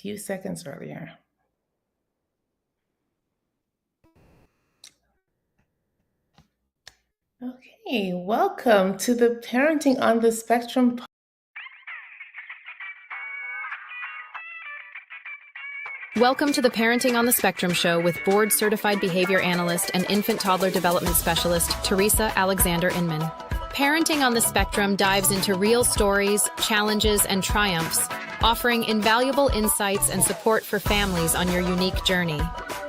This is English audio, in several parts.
Few seconds earlier. Okay, welcome to the Parenting on the Spectrum. Welcome to the Parenting on the Spectrum show with board certified behavior analyst and infant toddler development specialist Teresa Alexander Inman. Parenting on the Spectrum dives into real stories, challenges, and triumphs, offering invaluable insights and support for families on your unique journey.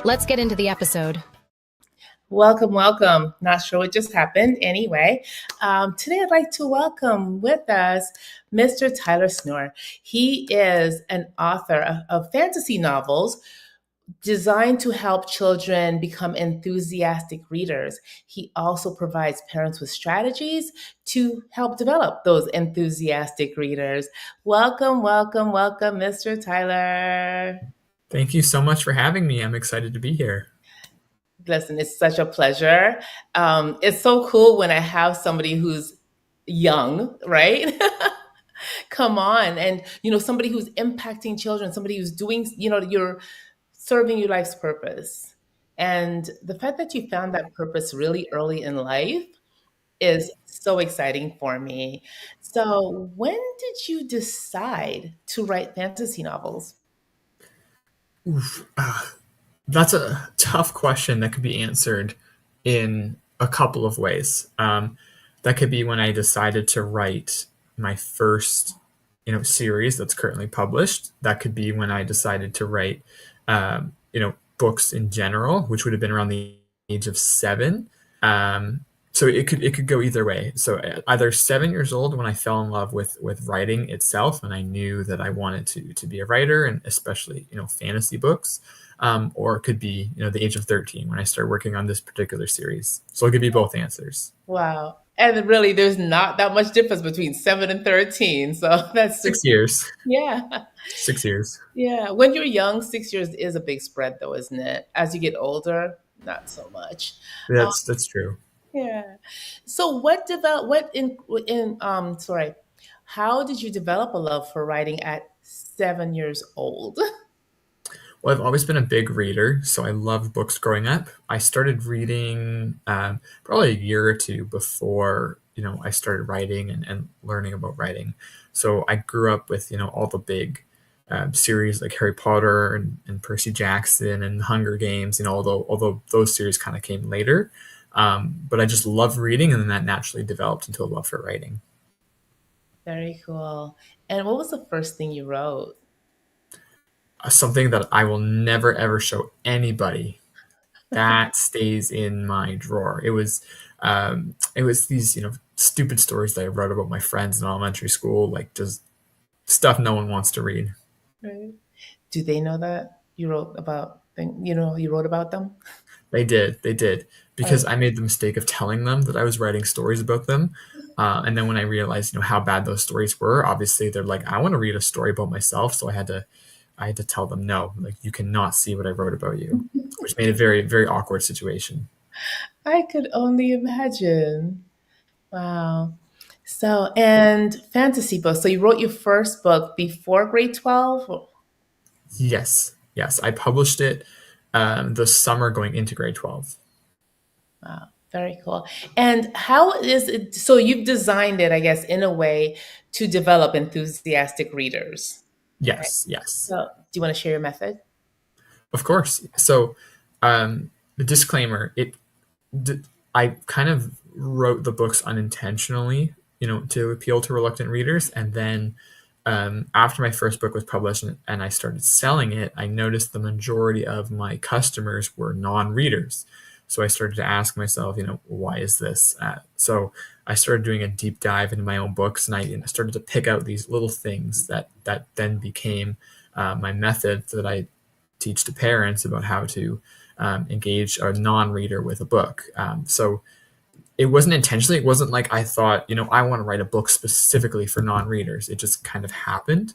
Let's get into the episode. Welcome, welcome. Not sure what just happened. Anyway, today I'd like to welcome with us Mr. Tyler Snour. He is an author of fantasy novels designed to help children become enthusiastic readers. He also provides parents with strategies to help develop those enthusiastic readers. Welcome, welcome, welcome, Mr. Tyler. Thank you so much for having me. I'm excited to be here. Listen, it's such a pleasure. It's so cool when I have somebody who's young, right? Come on. And, somebody who's impacting children, somebody who's doing, you're serving your life's purpose. And the fact that you found that purpose really early in life is so exciting for me. So, when did you decide to write fantasy novels? Oof, that's a tough question that could be answered in a couple of ways. That could be when I decided to write my first, series that's currently published. That could be when I decided to write, books in general, which would have been around the age of 7. So it could go either way. So either 7 years old when I fell in love with writing itself, and I knew that I wanted to be a writer, and especially fantasy books, or it could be the age of 13 when I started working on this particular series. So it could be both answers. Wow. And really, there's not that much difference between 7 and 13. So that's super. 6 years. Yeah. 6 years. Yeah. When you're young, 6 years is a big spread, though, isn't it? As you get older, not so much. That's true. Yeah. So sorry, how did you develop a love for writing at 7 years old? Well, I've always been a big reader, so I loved books growing up. I started reading probably a year or two before I started writing and learning about writing. So I grew up with all the big series like Harry Potter and Percy Jackson and Hunger Games. Although those series kind of came later, but I just loved reading, and then that naturally developed into a love for writing. Very cool. And what was the first thing you wrote? Something that I will never ever show anybody. That stays in my drawer. It was these stupid stories that I wrote about my friends in elementary school, like just stuff no one wants to read. Right. Do they know that you wrote about them? They did, Oh, because I made the mistake of telling them that I was writing stories about them, and then when I realized how bad those stories were, obviously they're like, I want to read a story about myself, so I had to tell them no, like you cannot see what I wrote about you, which made a very very awkward situation. I could only imagine. Wow. So, and fantasy books. So you wrote your first book before grade 12? Yes, yes, I published it the summer going into grade 12. Wow, very cool. And how is it? So you've designed it, I guess, in a way to develop enthusiastic readers, right? Yes, yes, So do you want to share your method? of course. So the disclaimer, d- I kind of wrote the books unintentionally, to appeal to reluctant readers. And then after my first book was published and I started selling it, I noticed the majority of my customers were non-readers. So I started to ask myself, why is this? So I started doing a deep dive into my own books, and I started to pick out these little things that then became my method that I teach to parents about how to engage a non-reader with a book. So it wasn't intentionally. It wasn't like I thought, I want to write a book specifically for non-readers. It just kind of happened.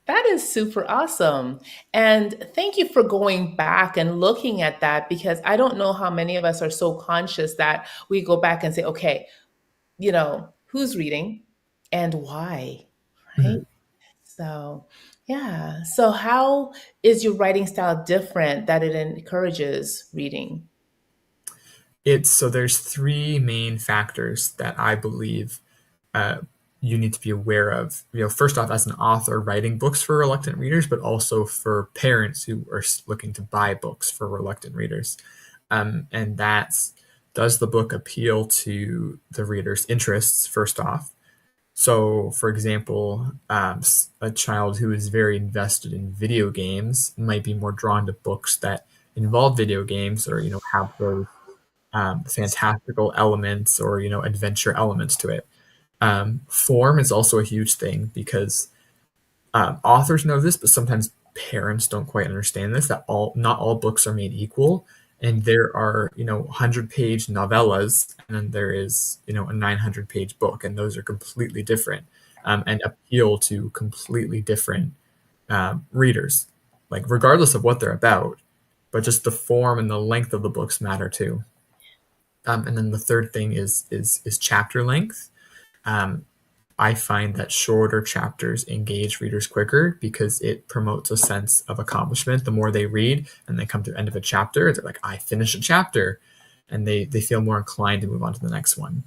That is super awesome. And thank you for going back and looking at that because I don't know how many of us are so conscious that we go back and say, okay, who's reading and why, right? Mhm. So, Yeah. So how is your writing style different that it encourages reading? It's so there's three main factors that I believe uh, you need to be aware of. First off, as an author writing books for reluctant readers, but also for parents who are looking to buy books for reluctant readers. And that's, does the book appeal to the reader's interests, first off? So, for example, a child who is very invested in video games might be more drawn to books that involve video games or, have those fantastical elements or, adventure elements to it. Form is also a huge thing because authors know this, but sometimes parents don't quite understand this, that not all books are made equal. And there are, 100-page novellas, and then there is, a 900-page book, and those are completely different, and appeal to completely different readers, like regardless of what they're about, but just the form and the length of the books matter too. And then the third thing is chapter length. Um, I find that shorter chapters engage readers quicker because it promotes a sense of accomplishment. The more they read and they come to the end of a chapter, they're like, I finished a chapter, and they feel more inclined to move on to the next one.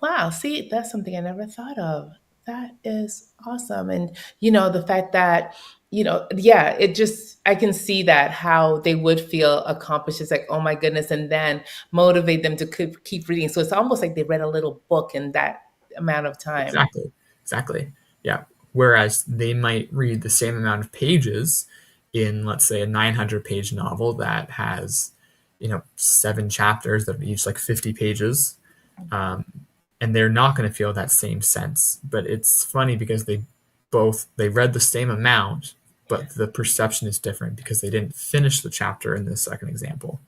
Wow, see, that's something I never thought of. That is awesome. And, the fact that, yeah, it just, I can see that how they would feel accomplished. It's like, oh my goodness, and then motivate them to keep reading. So it's almost like they read a little book in that amount of time. Exactly. Exactly. Yeah. Whereas they might read the same amount of pages in, let's say, a 900-page novel that has, 7 chapters that are each like 50 pages. Um, and they're not going to feel that same sense. But it's funny because they read the same amount, but the perception is different because they didn't finish the chapter in the second example.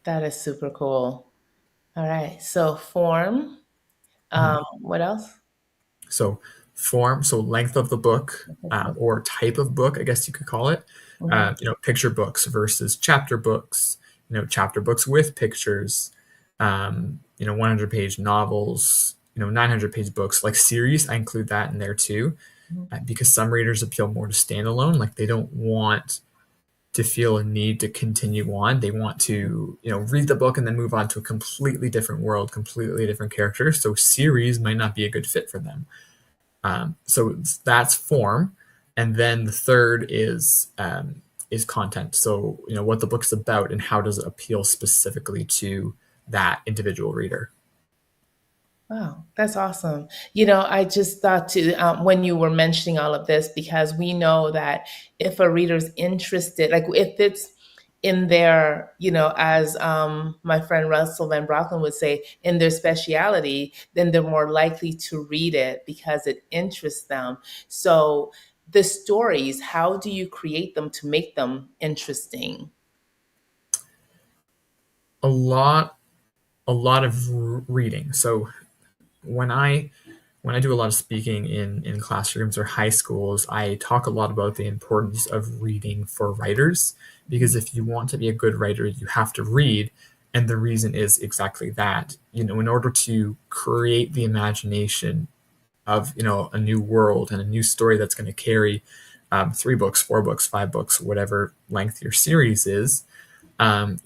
That is super cool. All right. So form. Mhm. What else? So form, so length of the book, or type of book, I guess you could call it. Mhm. Picture books versus chapter books. Chapter books with pictures. 100-page novels. 900-page books like series. I include that in there too, because some readers appeal more to standalone. Like they don't want to feel a need to continue on. They want to, read the book and then move on to a completely different world, completely different characters. So series might not be a good fit for them. So that's form, and then the third is content. So what the book's about and how does it appeal specifically to that individual reader. Wow, that's awesome. I just thought to when you were mentioning all of this, because we know that if a reader's interested, like if it's in their, as my friend Russell Van Brocklin would say, in their speciality, then they're more likely to read it because it interests them. So the stories, how do you create them to make them interesting? A lot, a lot of reading. So when I when I do a lot of speaking in classrooms or high schools, I talk a lot about the importance of reading for writers, because if you want to be a good writer, you have to read. And the reason is exactly that. In order to create the imagination of, a new world and a new story that's going to carry 3 books, 4 books, 5 books, whatever length your series is,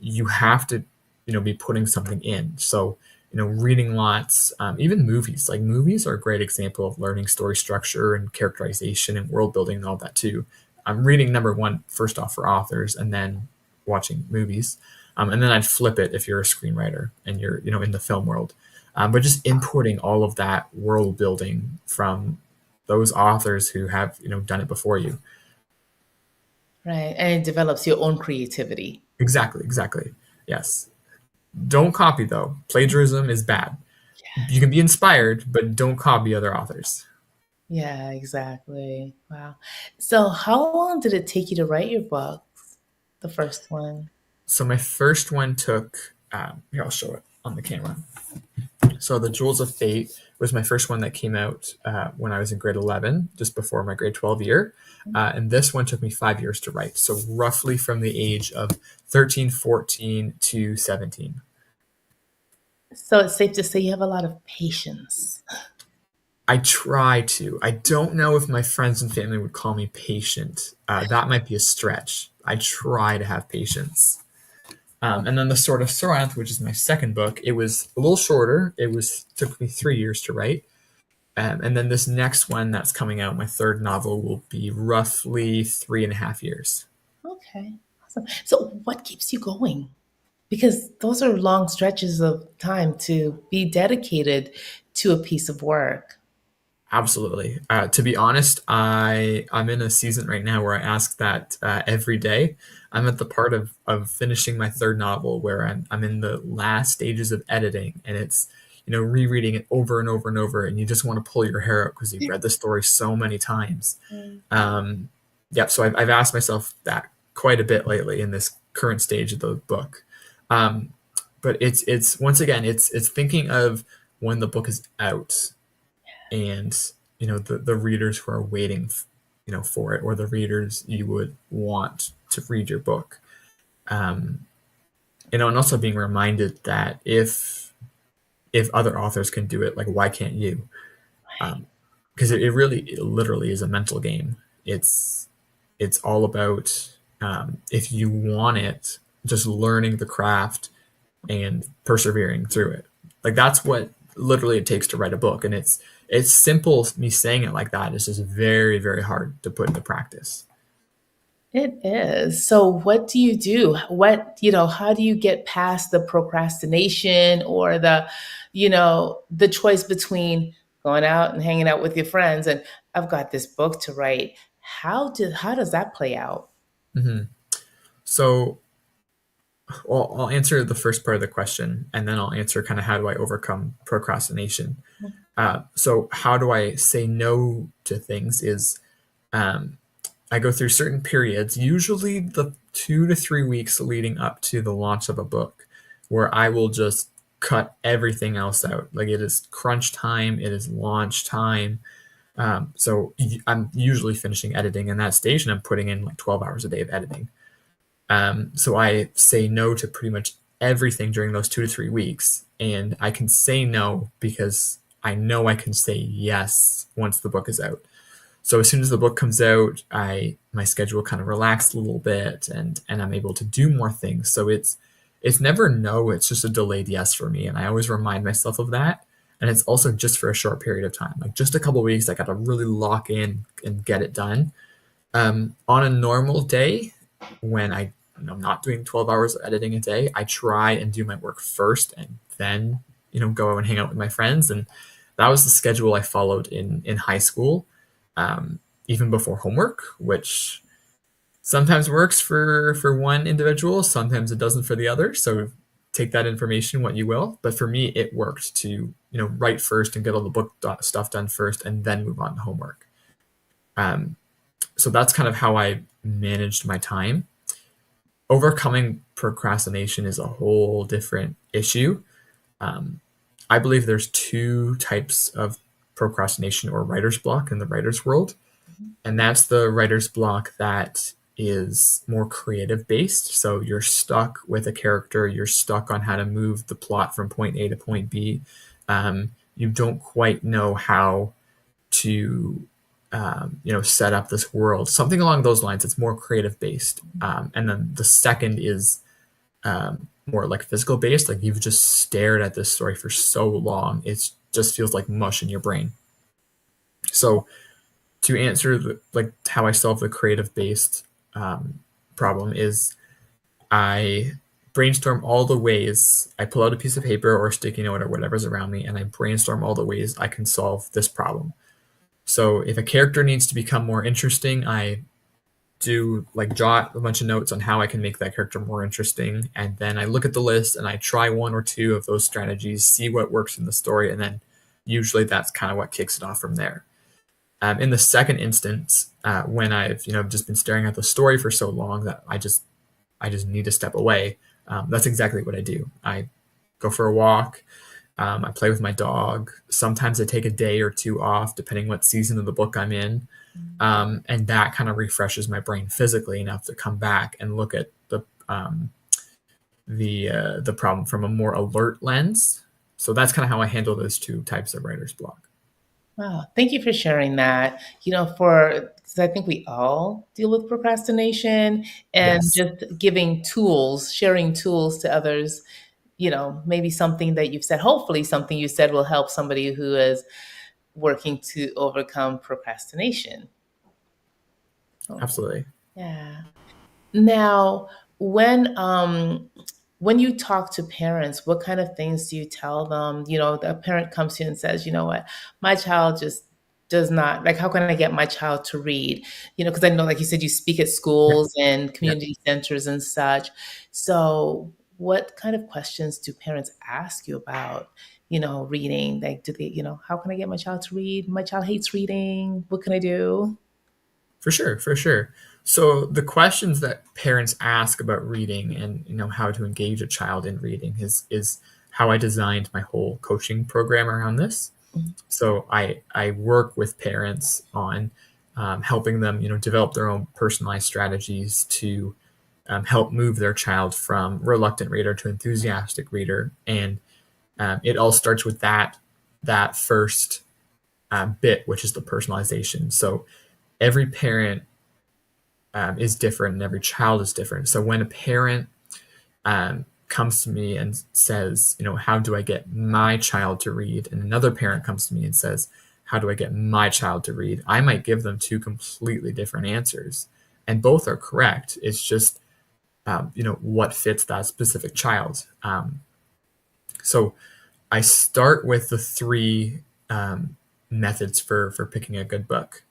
you have to, be putting something in. So, reading lots, even movies. Like movies are a great example of learning story structure and characterization and world building and all that too. I'm reading number one first off for authors, and then watching movies, and then I'd flip it if you're a screenwriter and you're, in the film world. But just importing all of that world building from those authors who have, done it before you. Right. And it develops your own creativity. Exactly, exactly. Yes. Don't copy though. Plagiarism is bad. You can be inspired, but don't copy other authors. Yeah, exactly. Wow. So, how long did it take you to write your books? The first one. So my first one took, here, I'll show it on the camera. So the Jewels of Fate was my first one that came out when I was in grade 11, just before my grade 12 year. And this one took me 5 years to write. So roughly from the age of 13, 14 to 17. So, it's safe to say you have a lot of patience. I try to. I don't know if my friends and family would call me patient. That might be a stretch. I try to have patience. And then the Sword of Sorath, which is my second book, it was a little shorter. Took me 3 years to write. And then this next one that's coming out, my third novel, will be roughly 3.5 years. Okay, awesome. So, what keeps you going? Because those are long stretches of time to be dedicated to a piece of work. Absolutely. To be honest, I'm in a season right now where I ask that every day. I'm at the part of finishing my third novel where I'm in the last stages of editing, and it's rereading it over and over and over, and you just want to pull your hair out because you've read the story so many times. Mm. Um, yeah, so I've asked myself that quite a bit lately in this current stage of the book. Um, but it's once again it's thinking of when the book is out and the readers who are waiting for it, or the readers you would want to read your book, um, and also being reminded that if other authors can do it, like, why can't you? Because it literally is a mental game. It's all about, if you want it, just learning the craft and persevering through it. Like, that's what literally it takes to write a book. And it's simple, me saying it like that. It's just very, very hard to put into practice. It is. So, what do you do? How do you get past the procrastination or the choice between going out and hanging out with your friends and I've got this book to write? How does that play out? Hmm. So, well, I'll answer the first part of the question, and then I'll answer kind of how do I overcome procrastination. So how do I say no to things is, um, I go through certain periods, usually the 2 to 3 weeks leading up to the launch of a book, where I will just cut everything else out. Like, it is crunch time, it is launch time. I'm usually finishing editing in that stage, and I'm putting in like 12 hours a day of editing. So I say no to pretty much everything during those 2 to 3 weeks, and I can say no because I know I can say yes once the book is out. So as soon as the book comes out, I my schedule kind of relaxed a little bit, and I'm able to do more things. So it's never no, it's just a delayed yes for me, and I always remind myself of that. And it's also just for a short period of time, like just a couple of weeks. I got to really lock in and get it done. On a normal day, when I'm not doing 12 hours of editing a day, I try and do my work first, and then go and hang out with my friends. And that was the schedule I followed in high school, even before homework, which sometimes works for one individual, sometimes it doesn't for the other. So take that information what you will. But for me, it worked to write first and get all the book stuff done first, and then move on to homework. Um, so that's kind of how I managed my time. Overcoming procrastination is a whole different issue. Um, I believe there's two types of procrastination or writer's block in the writer's world. And that's the writer's block that is more creative based. So you're stuck with a character, you're stuck on how to move the plot from point A to point B. You don't quite know how to set up this world, something along those lines. It's more creative based. And then the second is more like physical based. Like, you've just stared at this story for so long, it just feels like mush in your brain. So to answer like how I solve the creative based problem is, I brainstorm all the ways. I pull out a piece of paper or a sticky note or whatever's around me, and I brainstorm all the ways I can solve this problem. So if a character needs to become more interesting, I do like jot a bunch of notes on how I can make that character more interesting. And then I look at the list and I try one or two of those strategies, see what works in the story. And then usually that's kind of what kicks it off from there. In the second instance, when I've just been staring at the story for so long that I just need to step away, that's exactly what I do. I go for a walk. I play with my dog. Sometimes I take a day or two off, depending what season of the book I'm in. And that kind of refreshes my brain physically enough to come back and look at the problem from a more alert lens. So that's kind of how I handle those two types of writer's block. Wow, thank you for sharing that. For because I think we all deal with procrastination and Yes, just giving tools, sharing tools to others, maybe something that you've said, hopefully something you said will help somebody who is working to overcome procrastination. absolutely. Yeah. Now, when when you talk to parents, what kind of things do you tell them? A parent comes to you and says, "You know what? My child just does not like how can I get my child to read?" Because I know like you said you speak at Yeah, schools and yeah, community centers and such. So, what kind of questions do parents ask you about, reading? Like do they, how can I get my child to read? My child hates reading. What can I do? for sure, for sure. So the questions that parents ask about reading and how to engage a child in reading is how I designed my whole coaching program around this. Mhm. So I work with parents on helping them develop their own personalized strategies to help move their child from reluctant reader to enthusiastic reader, and it all starts with that first bit, which is the personalization. So every parent is different and every child is different. So when a parent comes to me and says, how do I get my child to read? And another parent comes to me and says, how do I get my child to read? I might give them two completely different answers, and both are correct. It's just, what fits that specific child. So I start with the three methods for picking a good book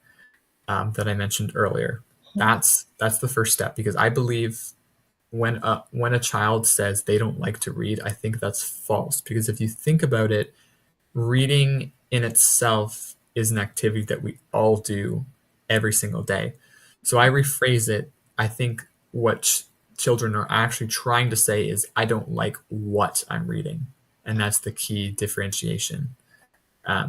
that I mentioned earlier. That's the first step, because I believe when a child says they don't like to read, I think that's false. Because if you think about it, reading in itself is an activity that we all do every single day. So I rephrase it. I think what children are actually trying to say is, I don't like what I'm reading. And that's the key differentiation.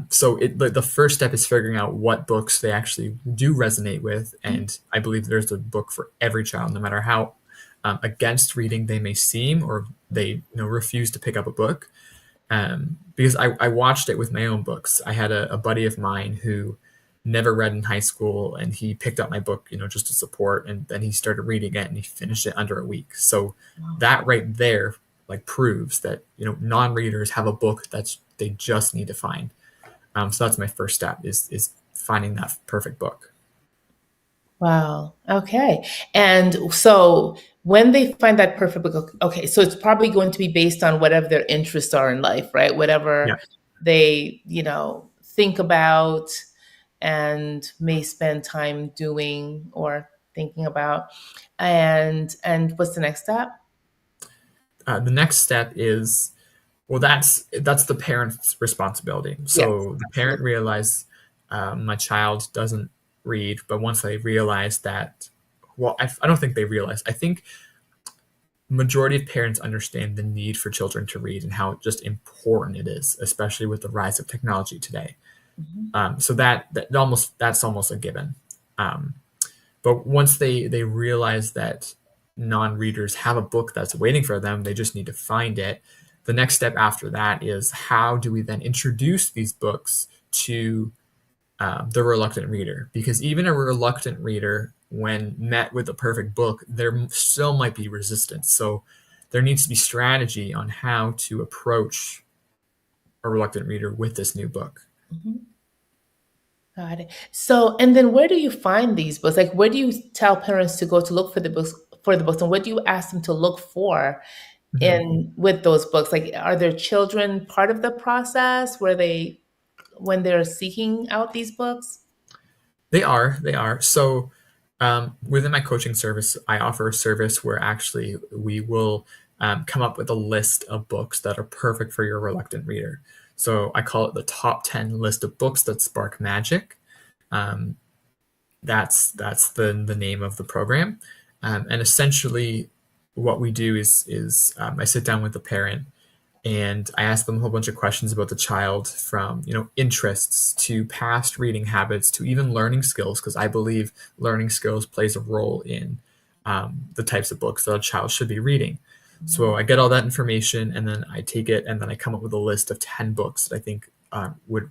So the first step is figuring out what books they actually do resonate with, and I believe there's a book for every child, no matter how against reading they may seem, or they refuse to pick up a book. Because I watched it with my own books. I had a buddy of mine who never read in high school, and he picked up my book, just to support, and then he started reading it, and he finished it under a week. So that right there, like, proves that non-readers have a book that's they just need to find. So that's my first step, is finding that perfect book. Wow. Okay. And so when they find that perfect book, okay, so it's probably going to be based on whatever their interests are in life, right? Whatever Yeah. they, think about and may spend time doing or thinking about. And what's the next step? The next step is, well, that's the parent's responsibility. Yes, So the parent absolutely. realize, my child doesn't read, but once they realize that, well, I don't think they realize. I think majority of parents understand the need for children to read and how just important it is, especially with the rise of technology today. Mhm. So that's almost a given. Um, but once they realize that non-readers have a book that's waiting for them, they just need to find it. The next step after that is, how do we then introduce these books to the reluctant reader? Because even a reluctant reader, when met with a perfect book, there still might be resistance. So there needs to be strategy on how to approach a reluctant reader with this new book. Mhm. Got it. So, and then where do you find these books? Like, where do you tell parents to go to look for the books, and what do you ask them to look for Mhm. in with those books? Like, are their children part of the process where they when they're seeking out these books? They are. So within my coaching service, I offer a service where actually we will come up with a list of books that are perfect for your reluctant reader. So I call it the top 10 list of books that spark magic. Um, that's the name of the program. And essentially, what we do is I sit down with the parent and I ask them a whole bunch of questions about the child, from interests to past reading habits to even learning skills, because I believe learning skills plays a role in the types of books that a child should be reading. So I get all that information, and then I take it and then I come up with a list of 10 books that I think would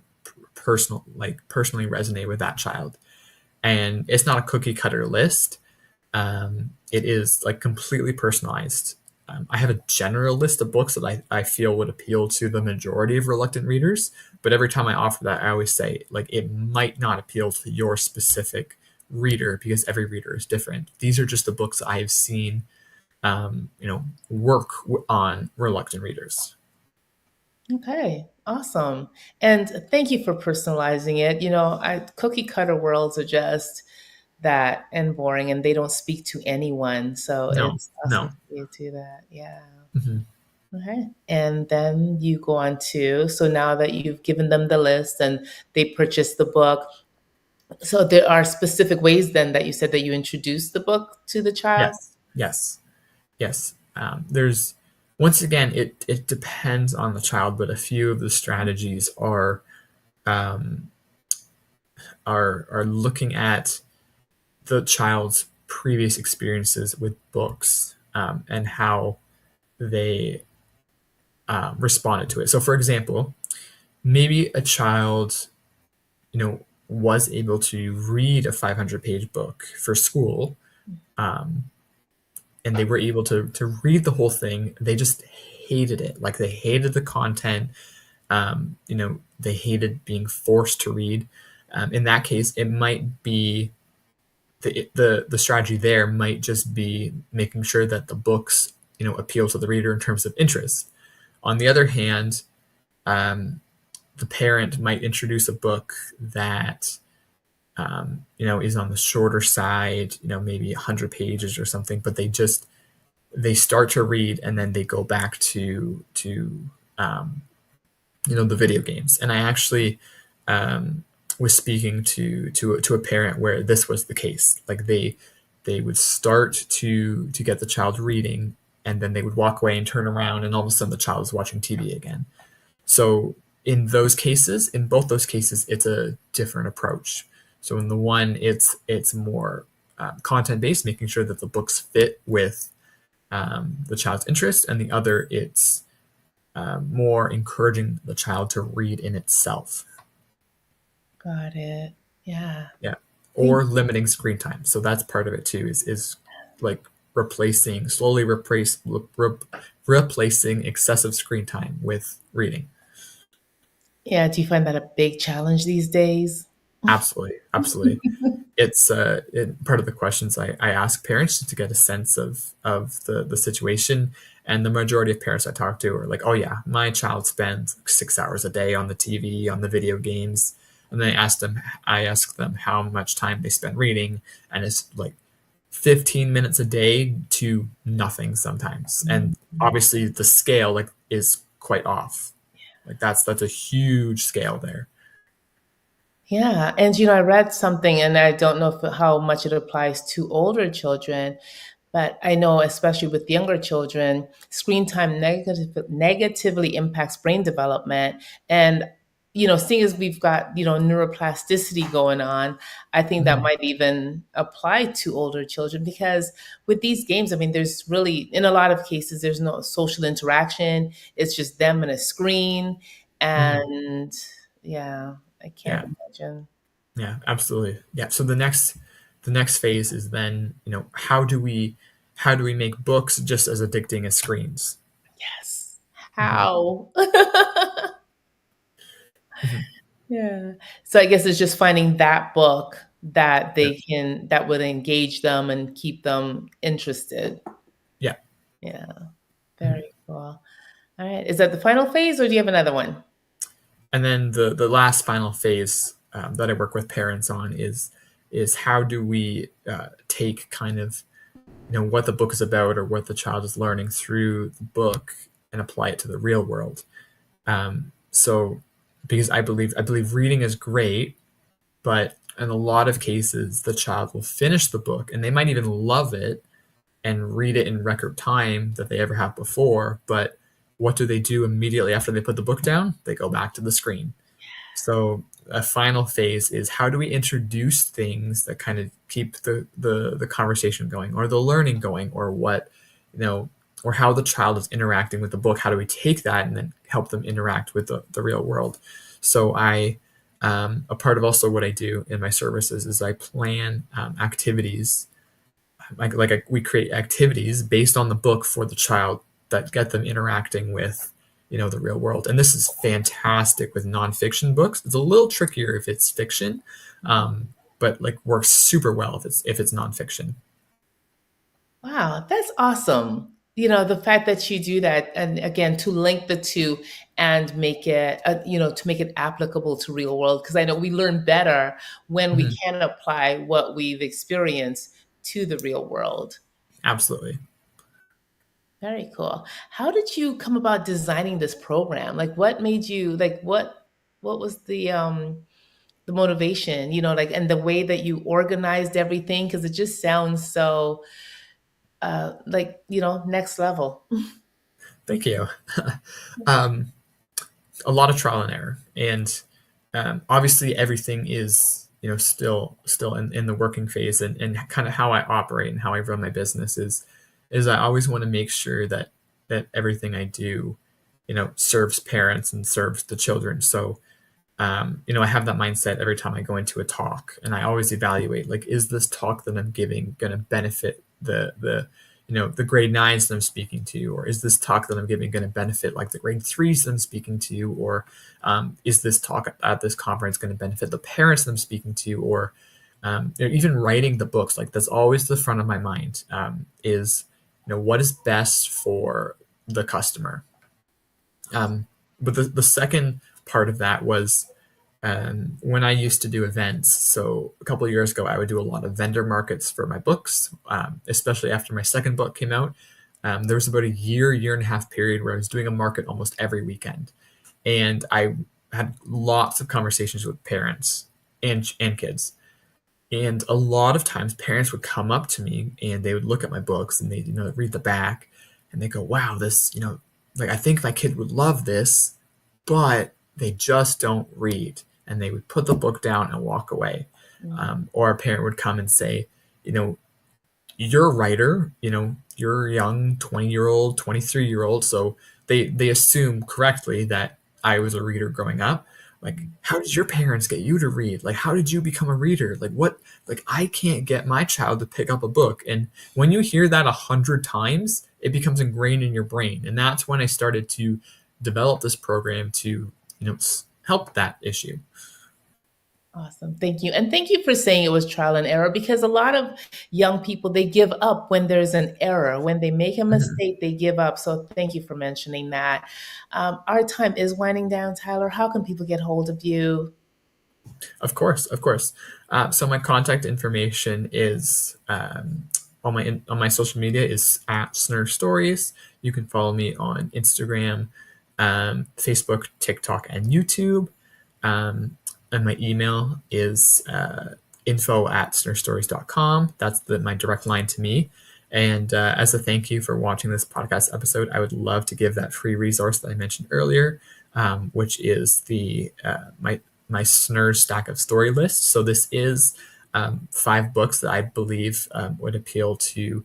personally resonate with that child. And it's not a cookie cutter list. It is like completely personalized. I have a general list of books that I feel would appeal to the majority of reluctant readers, but every time I offer that, I always say, like, it might not appeal to your specific reader because every reader is different. These are just the books I have seen, work on reluctant readers. Okay, awesome. And thank you for personalizing it. Cookie cutter worlds are just that and boring, and they don't speak to anyone. So No, it's awesome no. for you to do that. Yeah. Mhm. Okay. And then you go on to, so now that you've given them the list and they purchased the book, so there are specific ways then that you said that you introduce the book to the child? Yes, yes, yes. There's once again, it depends on the child, but a few of the strategies um, are looking at the child's previous experiences with books, and how they responded to it. So, for example, maybe a child, was able to read a 500-page book for school, um, and they were able to read the whole thing. They just hated it. Like, they hated the content. They hated being forced to read. In that case, it might be the strategy there might just be making sure that the books, appeal to the reader in terms of interest. On the other hand, the parent might introduce a book that is on the shorter side, maybe 100 pages or something, but they start to read and then they go back to the video games. And I actually was speaking to a parent where this was the case. Like, they would start to get the child reading, and then they would walk away and turn around, and all of a sudden the child is watching TV again. So in both those cases, it's a different approach. So in the one, it's more content based, making sure that the books fit with the child's interest, and the other, it's more encouraging the child to read in itself. Got it. Yeah. Yeah, Thank or limiting screen time. So that's part of it too. Is like slowly replacing excessive screen time with reading. Yeah. Do you find that a big challenge these days? Absolutely, absolutely. It's part of the questions I ask parents to get a sense of the situation, and the majority of parents I talk to are like, "Oh yeah, my child spends 6 hours a day on the TV, on the video games," and then I ask them how much time they spend reading, and it's like 15 minutes a day to nothing sometimes, and Mhm. obviously the scale is quite off. Like, that's a huge scale there. Yeah, and I read something, and I don't know how much it applies to older children, but I know, especially with younger children, screen time negatively impacts brain development. And, seeing as we've got, neuroplasticity going on, I think that Mhm. might even apply to older children because with these games, I mean, there's really, in a lot of cases, there's no social interaction. It's just them and a screen. Mm. And yeah, I can't Yeah. imagine. Yeah, absolutely. Yeah. So the next phase is then, how do we make books just as addicting as screens? Yes. Mhm. How? Mhm. Yeah. So I guess it's just finding that book Yeah. that would engage them and keep them interested. Yeah. Yeah. Mhm. Very cool. All right. Is that the final phase or do you have another one? And then the last final phase that I work with parents on is how do we take kind of what the book is about or what the child is learning through the book and apply it to the real world. So because I believe reading is great, but in a lot of cases, the child will finish the book and they might even love it and read it in record time that they ever have before. But what do they do immediately after they put the book down? They go back to the screen. So a final phase is how do we introduce things that kind of keep the conversation going or the learning going or what, you know, or how the child is interacting with the book. How do we take that and then help them interact with the real world? So I A part of also what I do in my services is I plan activities, we create activities based on the book for the child that get them interacting with, the real world. And this is fantastic with nonfiction books. It's a little trickier if it's fiction, but like works super well if it's nonfiction. Wow, that's awesome. The fact that you do that, and again, to link the two and make it, to make it applicable to real world, because I know we learn better when we Mhm. can apply what we've experienced to the real world. Absolutely. Very cool. How did you come about designing this program? Like, what made you like what was the motivation? Like, and the way that you organized everything, because it just sounds so like next level. Thank you. um, a lot of trial and error, and obviously everything is still in the working phase, and kind of how I operate and how I run my business is I always want to make sure that everything I do serves parents and serves the children. So I have that mindset every time I go into a talk, and I always evaluate, like, is this talk that I'm giving going to benefit the grade nines that I'm speaking to, or is this talk that I'm giving going to benefit like the grade threes that I'm speaking to, or is this talk at this conference going to benefit the parents that I'm speaking to, or even writing the books, like that's always the front of my mind, is what is best for the customer. But the second part of that was when I used to do events. So a couple of years ago, I would do a lot of vendor markets for my books, especially after my second book came out. There was about a year and a half period where I was doing a market almost every weekend. And I had lots of conversations with parents and kids. And a lot of times parents would come up to me and they would look at my books and they'd, read the back and they go, wow, this, like, I think my kid would love this, but they just don't read. And they would put the book down and walk away. Or a parent would come and say, you know, you're a writer, you're a young 20-year-old, 23-year-old. So they assume correctly that I was a reader growing up. Like, how did your parents get you to read? Like, how did you become a reader? Like, what? Like, I can't get my child to pick up a book. And when you hear that 100 times, it becomes ingrained in your brain. And that's when I started to develop this program to, help that issue. Awesome. Thank you. And thank you for saying it was trial and error, because a lot of young people, they give up when there's an error. When they make a Mhm. mistake, they give up. So thank you for mentioning that. Our time is winding down, Tyler. How can people get hold of you? Of course, of course. So my contact information is on my social media is at Snur Stories. You can follow me on Instagram, Facebook, TikTok, and YouTube. And my email is info@snurstories.com. That's my direct line to me. And as a thank you for watching this podcast episode, I would love to give that free resource that I mentioned earlier, which is the my Snur stack of story list. So this is 5 books that I believe would appeal to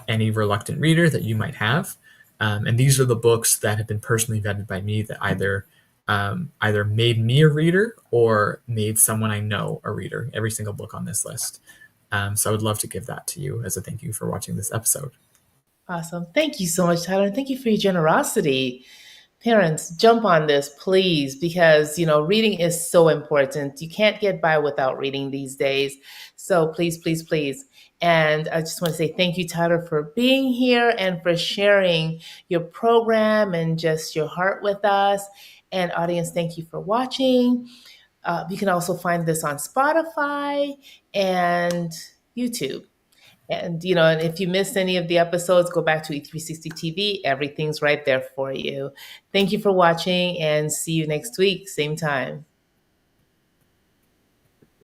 any reluctant reader that you might have. And these are the books that have been personally vetted by me that either made me a reader or made someone I know a reader. Every single book on this list. So I would love to give that to you as a thank you for watching this episode. Awesome. Thank you so much, Tyler. And thank you for your generosity. Parents, jump on this, please, because reading is so important. You can't get by without reading these days. So please, please, please. And I just want to say thank you, Tyler, for being here and for sharing your program and just your heart with us. And audience, thank you for watching. You can also find this on Spotify and YouTube. And if you missed any of the episodes, go back to E360 TV. Everything's right there for you. Thank you for watching and see you next week, same time.